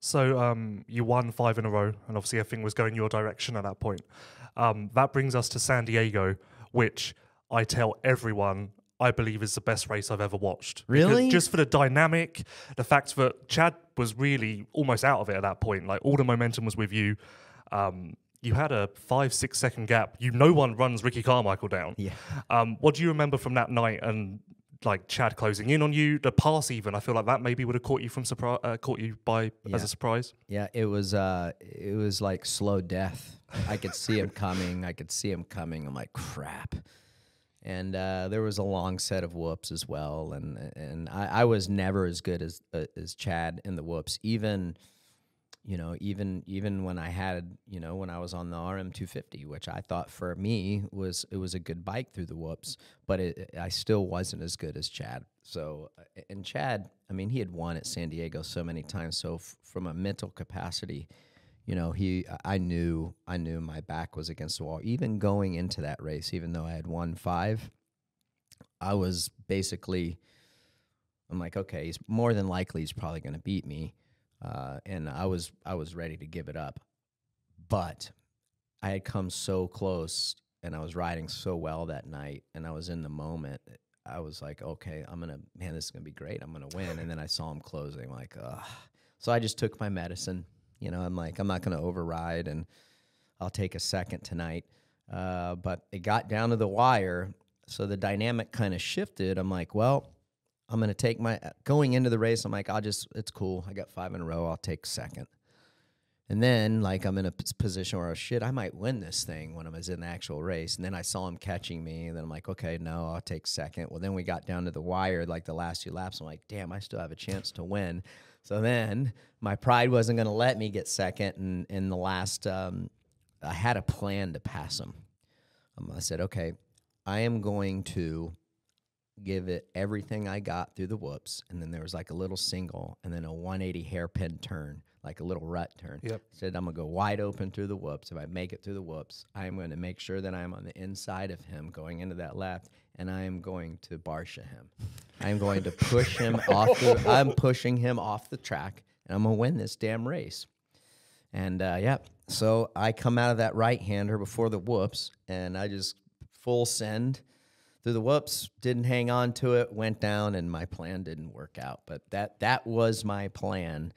So you won 5 in a row, and obviously everything was going your direction at that point. That brings us to San Diego, which I tell everyone I believe is the best race I've ever watched. Really? Because just for the dynamic, the fact that Chad was really almost out of it at that point. Like, all the momentum was with you. You had a 5-6 second gap. No one runs Ricky Carmichael down. Yeah. What do you remember from that night and like Chad closing in on you? The pass, even, I feel like that maybe would have caught you as a surprise. Yeah, it was like slow death. I could see him coming. I'm like, crap. And there was a long set of whoops as well. And I was never as good as Chad in the whoops. Even when I had, when I was on the RM250, which I thought for me was a good bike through the whoops, but I still wasn't as good as Chad. So, and Chad, I mean, he had won at San Diego so many times. So from a mental capacity, I knew my back was against the wall. Even going into that race, even though I had won 5, I was basically, I'm like, okay, he's more than likely he's probably going to beat me. And I was ready to give it up, but I had come so close and I was riding so well that night and I was in the moment. I was like, okay, this is going to be great. I'm going to win. And then I saw him closing, like, ugh. So I just took my medicine. I'm like, I'm not going to override and I'll take a second tonight. But it got down to the wire. So the dynamic kind of shifted. I'm like, well, I'm going to take going into the race, I'm like, it's cool. I got 5 in a row. I'll take second. And then, like, I'm in a position where, shit, I might win this thing when I was in the actual race. And then I saw him catching me. And then I'm like, okay, no, I'll take second. Well, then we got down to the wire, like the last 2 laps. I'm like, damn, I still have a chance to win. So then my pride wasn't going to let me get second. And in the last, I had a plan to pass him. I said, okay, I am going to give it everything I got through the whoops, and then there was like a little single, and then a 180 hairpin turn, like a little rut turn. Yep. Said I'm going to go wide open through the whoops. If I make it through the whoops, I am going to make sure that I'm on the inside of him going into that left, and I am going to Barcia him. I'm going to push him I'm pushing him off the track, and I'm going to win this damn race. And, so I come out of that right-hander before the whoops, and I just full send through the whoops, didn't hang on to it, went down, and my plan didn't work out. But that was my plan,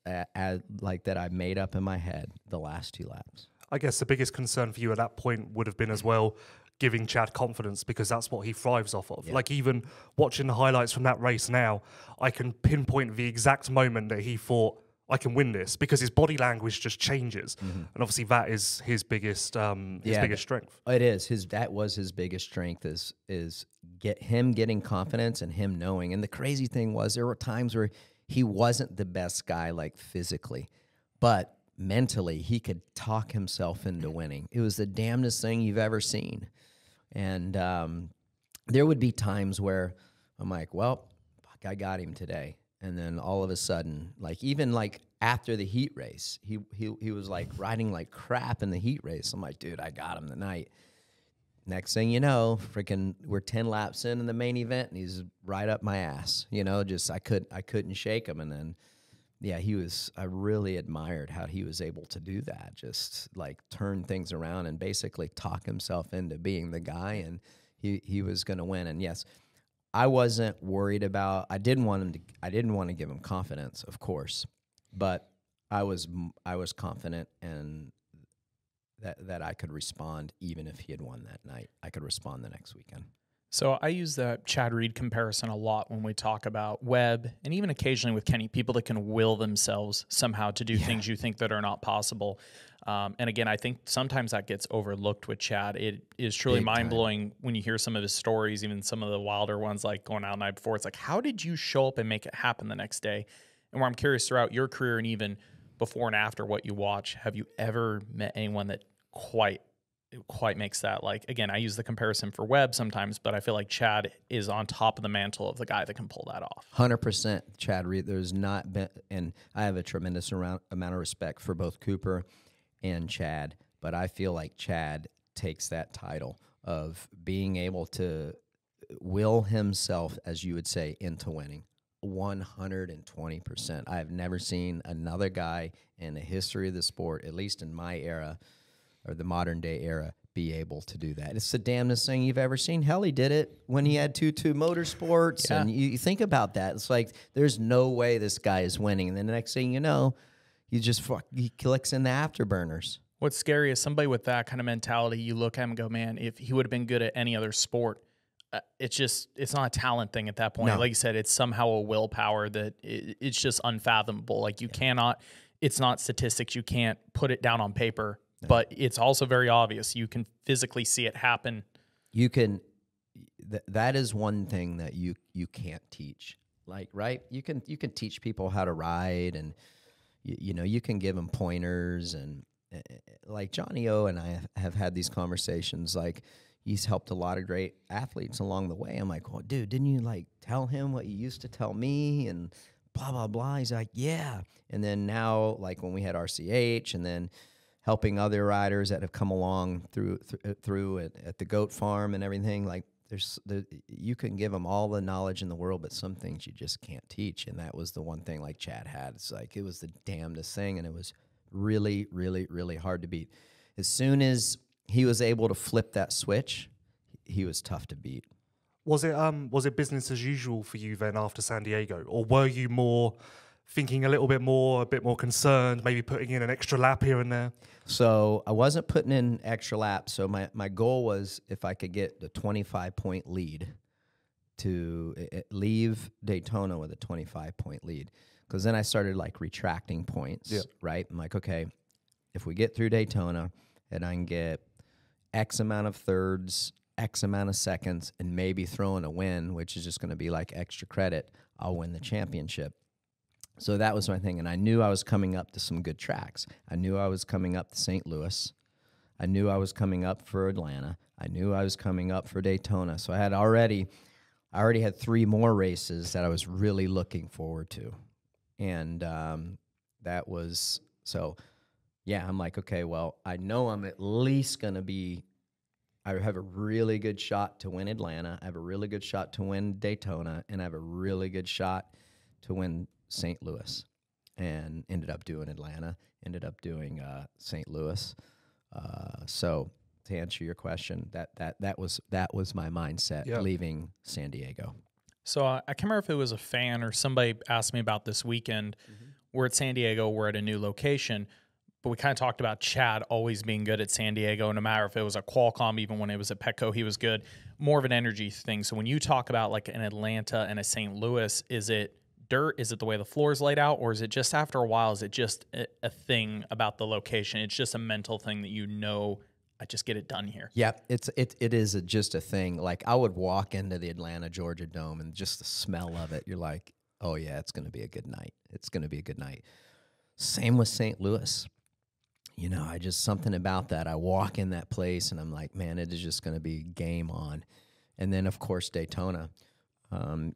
that I made up in my head the last 2 laps. I guess the biggest concern for you at that point would have been as well giving Chad confidence, because that's what he thrives off of. Yeah. Like, even watching the highlights from that race now, I can pinpoint the exact moment that he thought, I can win this, because his body language just changes. Mm-hmm. And obviously that is his biggest strength. It is. That was his biggest strength is getting confidence and him knowing. And the crazy thing was, there were times where he wasn't the best guy, like physically, but mentally he could talk himself into winning. It was the damnedest thing you've ever seen. And there would be times where I'm like, well, fuck, I got him today. And then all of a sudden, even after the heat race, he was like riding like crap in the heat race. I'm like, dude, I got him tonight. Next thing you know, freaking, we're 10 laps in the main event, and he's right up my ass. Just I couldn't shake him. And then, yeah, I really admired how he was able to do that, just like turn things around and basically talk himself into being the guy, and he was going to win. And yes, I wasn't worried about. I didn't want to give him confidence, of course, but I was confident and that I could respond even if he had won that night. I could respond the next weekend. So I use the Chad Reed comparison a lot when we talk about Webb, and even occasionally with Kenny, people that can will themselves somehow to do things you think that are not possible. And again, I think sometimes that gets overlooked with Chad. It is truly mind-blowing when you hear some of his stories, even some of the wilder ones, like going out the night before. It's like, how did you show up and make it happen the next day? And where I'm curious, throughout your career and even before and after what you watch, have you ever met anyone that quite makes that? Like, again, I use the comparison for Webb sometimes, but I feel like Chad is on top of the mantle of the guy that can pull that off. 100% Chad Reed. There's not been, and I have a tremendous amount of respect for both Cooper and Chad, but I feel like Chad takes that title of being able to will himself, as you would say, into winning 120%. I have never seen another guy in the history of the sport, at least in my era or the modern day era, be able to do that. It's the damnedest thing you've ever seen. Hell, he did it when he had 2-2 Motorsports. Yeah. And you think about that. It's like, there's no way this guy is winning. And then the next thing you know, he clicks in the afterburners. What's scary is somebody with that kind of mentality, you look at him and go, man, if he would have been good at any other sport, it's not a talent thing at that point. No. Like you said, it's somehow a willpower that it's just unfathomable. Like you cannot, it's not statistics. You can't put it down on paper, but it's also very obvious. You can physically see it happen. You can, that is one thing that you can't teach. Like, right? You can teach people how to ride, and you know, you can give them pointers, and like Johnny O and I have had these conversations. Like, he's helped a lot of great athletes along the way. I'm like, well, dude, didn't you like tell him what you used to tell me and blah, blah, blah? He's like, yeah. And then now, like when we had RCH, and then helping other riders that have come along through at the goat farm and everything, like you can give them all the knowledge in the world, but some things you just can't teach. And that was the one thing like Chad had. It's like, it was the damnedest thing, and it was really, really, really hard to beat. As soon as he was able to flip that switch, he was tough to beat. Was it business as usual for you then after San Diego, or were you more thinking a bit more concerned, maybe putting in an extra lap here and there? So I wasn't putting in extra laps. So my goal was, if I could get the 25-point lead, to leave Daytona with a 25-point lead. Because then I started like retracting points, right? I'm like, okay, if we get through Daytona and I can get X amount of thirds, X amount of seconds, and maybe throw in a win, which is just going to be like extra credit, I'll win the championship. So that was my thing. And I knew I was coming up to some good tracks. I knew I was coming up to St. Louis. I knew I was coming up for Atlanta. I knew I was coming up for Daytona. So I already had 3 more races that I was really looking forward to. And that was, so yeah, I'm like, okay, well, I know I'm at least going to be, I have a really good shot to win Atlanta. I have a really good shot to win Daytona, and I have a really good shot to win St. Louis. And ended up doing Atlanta, ended up doing St. Louis. So to answer your question, that was my mindset leaving San Diego. So I can't remember if it was a fan or somebody asked me about this weekend. We're at San Diego, we're at a new location, but we kind of talked about Chad always being good at San Diego, no matter if it was a Qualcomm, even when it was at Petco, he was good. More of an energy thing. So when you talk about like an Atlanta and a St. Louis, is it dirt? Is it the way the floor is laid out? Or is it just after a while, is it just a thing about the location? It's just a mental thing that you know, I just get it done here. Yeah, it is just a thing. Like, I would walk into the Atlanta Georgia Dome, and just the smell of it, you're like, oh yeah, it's going to be a good night. It's going to be a good night. Same with St. Louis. You know, something about that. I walk in that place, and I'm like, man, it is just going to be game on. And then, of course, Daytona.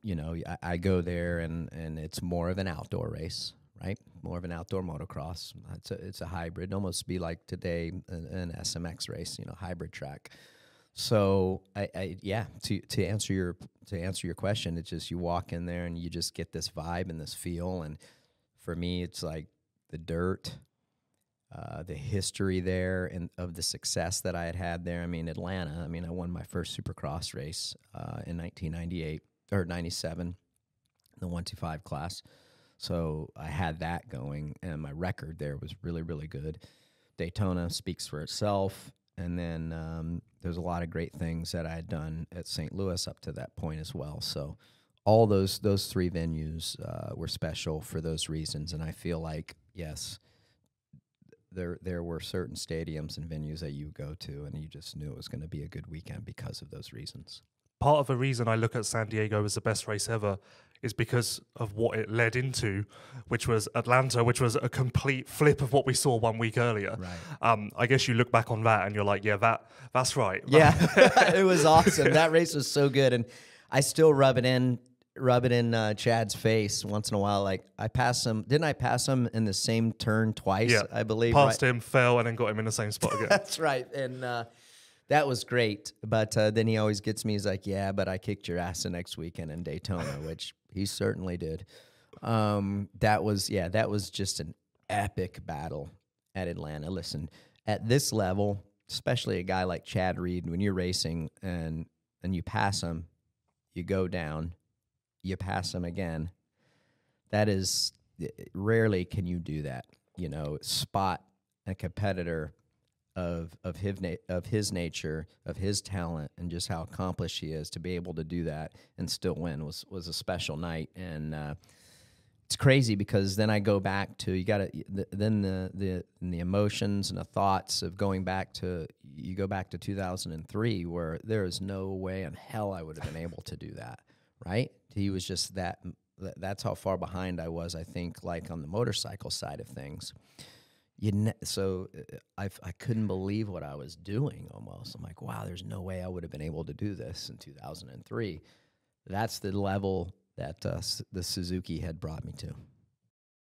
You know, I go there, and it's more of an outdoor race, right? More of an outdoor motocross. It's a hybrid, almost be like today an SMX race, you know, hybrid track. So to answer your question, it's just you walk in there and you just get this vibe and this feel. And for me, it's like the dirt, the history there, and of the success that I had there. I mean, Atlanta. I mean, I won my first Supercross race in 1998 or 97, the 125 class. So I had that going, and my record there was really, really good. Daytona speaks for itself, and then there's a lot of great things that I had done at St. Louis up to that point as well. So all those 3 venues were special for those reasons, and I feel like, yes, there were certain stadiums and venues that you go to, and you just knew it was going to be a good weekend because of those reasons. Part of the reason I look at San Diego as the best race ever is because of what it led into, which was Atlanta, which was a complete flip of what we saw 1 week earlier. Right. I guess you look back on that and you're like, yeah, that's right. Yeah, it was awesome. That race was so good, and I still rub it in Chad's face once in a while. Like, I passed him. Didn't I pass him in the same turn twice? Yeah, I believe. Passed him, fell, and then got him in the same spot again. That's right, and that was great. But then he always gets me. He's like, "Yeah, but I kicked your ass the next weekend in Daytona," which He certainly did. That was just an epic battle at Atlanta. Listen, at this level, especially a guy like Chad Reed, when you're racing and you pass him, you go down, you pass him again. That is, rarely can you do that. Spot a competitor of his nature, of his talent, and just how accomplished he is, to be able to do that and still win was a special night. And it's crazy because then I go back to the emotions and the thoughts of going back to 2003, where there is no way in hell I would have been able to do that. Right? He was just that's how far behind I was, I think, like on the motorcycle side of things. So I couldn't believe what I was doing almost. I'm like, wow, there's no way I would have been able to do this in 2003. That's the level that the Suzuki had brought me to.